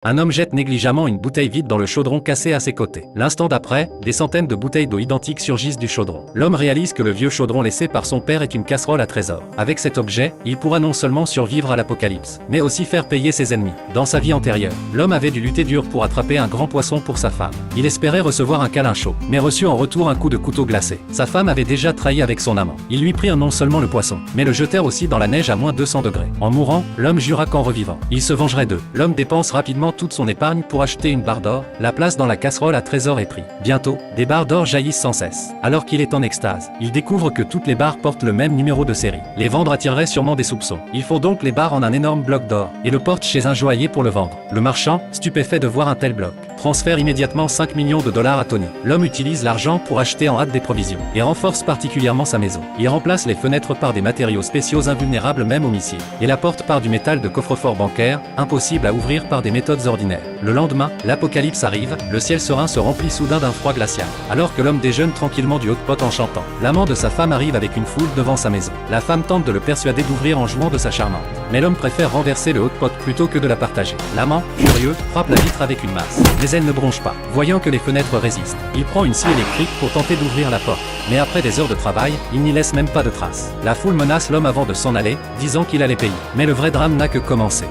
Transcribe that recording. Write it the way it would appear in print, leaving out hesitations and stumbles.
Un homme jette négligemment une bouteille vide dans le chaudron cassé à ses côtés. L'instant d'après, des centaines de bouteilles d'eau identiques surgissent du chaudron. L'homme réalise que le vieux chaudron laissé par son père est une casserole à trésor. Avec cet objet, il pourra non seulement survivre à l'apocalypse, mais aussi faire payer ses ennemis. Dans sa vie antérieure, l'homme avait dû lutter dur pour attraper un grand poisson pour sa femme. Il espérait recevoir un câlin chaud, mais reçut en retour un coup de couteau glacé. Sa femme avait déjà trahi avec son amant. Ils lui prirent non seulement le poisson, mais le jetèrent aussi dans la neige à moins 200 degrés. En mourant, l'homme jura qu'en revivant, il se vengerait d'eux. L'homme dépense rapidement toute son épargne pour acheter une barre d'or, la place dans la casserole à trésor est pris. Bientôt, des barres d'or jaillissent sans cesse. Alors qu'il est en extase, il découvre que toutes les barres portent le même numéro de série. Les vendre attirerait sûrement des soupçons. Il faut donc les barres en un énorme bloc d'or, et le porte chez un joaillier pour le vendre. Le marchand, stupéfait de voir un tel bloc, transfère immédiatement 5 millions de dollars à Tony. L'homme utilise l'argent pour acheter en hâte des provisions, et renforce particulièrement sa maison. Il remplace les fenêtres par des matériaux spéciaux invulnérables même aux missiles, et la porte par du métal de coffre-fort bancaire, impossible à ouvrir par des méthodes ordinaires. Le lendemain, l'apocalypse arrive, le ciel serein se remplit soudain d'un froid glacial. Alors que l'homme déjeune tranquillement du hot-pot en chantant, l'amant de sa femme arrive avec une foule devant sa maison. La femme tente de le persuader d'ouvrir en jouant de sa charmante, mais l'homme préfère renverser le hot-pot plutôt que de la partager. L'amant, furieux, frappe la vitre avec une masse, mais elle ne bronche pas. Voyant que les fenêtres résistent, il prend une scie électrique pour tenter d'ouvrir la porte. Mais après des heures de travail, il n'y laisse même pas de traces. La foule menace l'homme avant de s'en aller, disant qu'il allait payer. Mais le vrai drame n'a que commencé.